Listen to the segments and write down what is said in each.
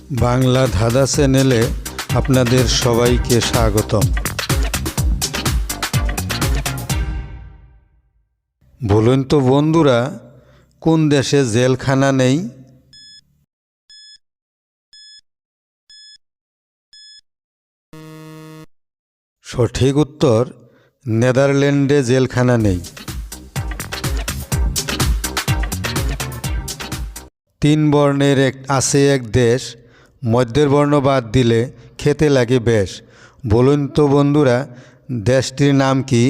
বাংলা ধাঁধা চ্যানেলে আপনাদের সবাইকে স্বাগতম। বলুন তো বন্ধুরা, কোন দেশে জেলখানা নেই? সঠিক উত্তর, নেদারল্যান্ডে জেলখানা নেই। 3 বর্ণের আছে এক দেশ, মধ্যের বর্ণ বাদ দিলে খেতে লাগে বেশ। বলুন তো বন্ধুরা, দেশটির নাম কি?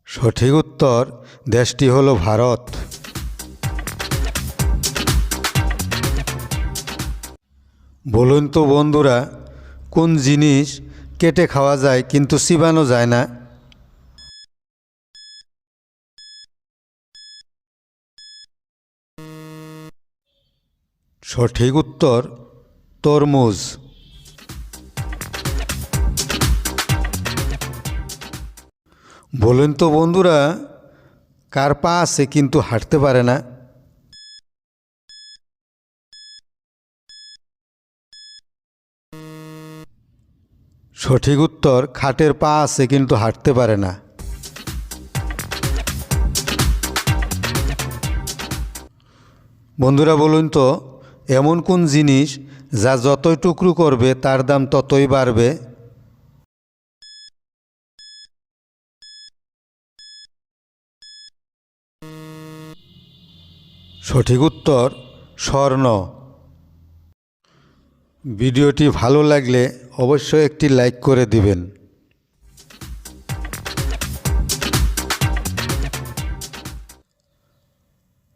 সঠিক উত্তর, দেশটি হলো ভারত। বলুন তো বন্ধুরা, কোন জিনিস কেটে খাওয়া যায় কিন্তু চিবানো যায় না? সঠিক উত্তর, তরমুজ। বলুন তো বন্ধুরা, কার পা আছে কিন্তু হাঁটতে পারে না? সঠিক উত্তর, খাটের পা আছে কিন্তু হাঁটতে পারে না। বন্ধুরা বলুন তো, এমন কোন জিনিস যা যতই টুকরো করবে তার দাম ততই বাড়বে? সঠিক উত্তর, স্বর্ণ। ভিডিওটি ভালো লাগলে অবশ্যই একটি লাইক করে দিবেন।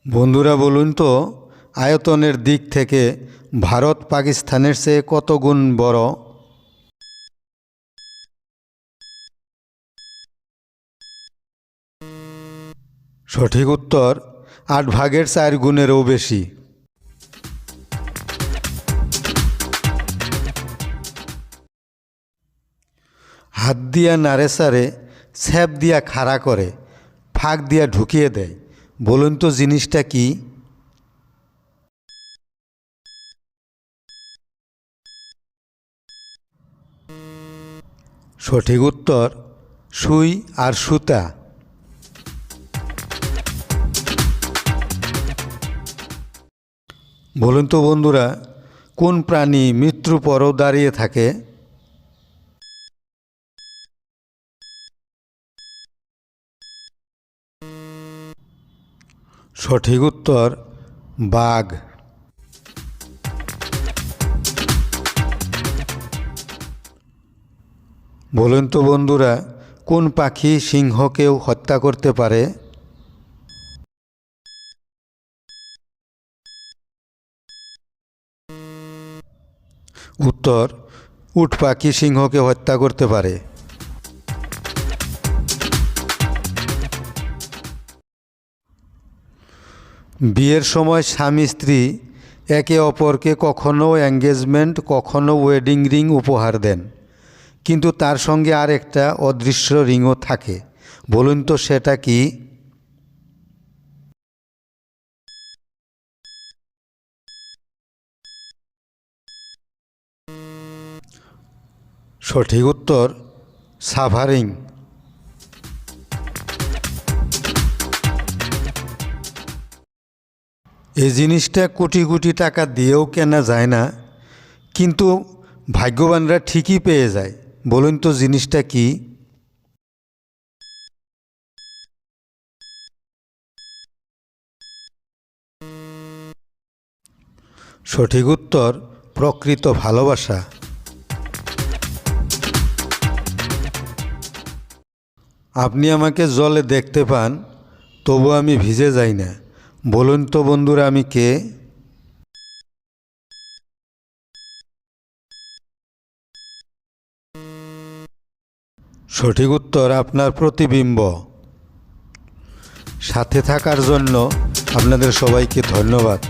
বন্ধুরা বলুন তো, আয়তনের দিক থেকে ভারত পাকিস্তানের চেয়ে কত গুণ বড়? সঠিক উত্তর, 8/4 গুণেরও বেশি। হাত দিয়া নাড়ে সারে, ছ্যাপ দিয়া খাড়া করে, ফাঁক দিয়া ঢুকিয়ে দেয়। বলুন তো জিনিসটা কি? সঠিক উত্তর, সুই আর সুতা। বলুন তো বন্ধুরা, কোন প্রাণী মৃত্যুর পরও দাঁড়িয়ে থাকে? সঠিক উত্তর, বাঘ। বলুন তো বন্ধুরা, কোন পাখি সিংহকেও হত্যা করতে পারে? উত্তর, উট পাখি সিংহকে হত্যা করতে পারে। বিয়ের সময় স্বামী স্ত্রী একে অপরকে কখনো এঙ্গেজমেন্ট, কখনো ওয়েডিং রিং উপহার দেন, কিন্তু তার সঙ্গে আর একটা অদৃশ্য রিংও থাকে। বলুন তো সেটা কি? সঠিক উত্তর, সাভারিং। এই জিনিসটা কোটি কোটি টাকা দিয়েও কেনা যায় না, কিন্তু ভাগ্যবানরা ঠিকই পেয়ে যায়। বলুন তো জিনিসটা কি? সঠিক উত্তর, প্রকৃত ভালোবাসা। আপনি আমাকে জলে দেখতে পান, তবু আমি ভিজে যাই না। বলুন তো বন্ধুরা, আমি কে? সঠিক উত্তর, আপনার প্রতিবিম্ব। সাথে থাকার জন্য আপনাদের সবাইকে ধন্যবাদ।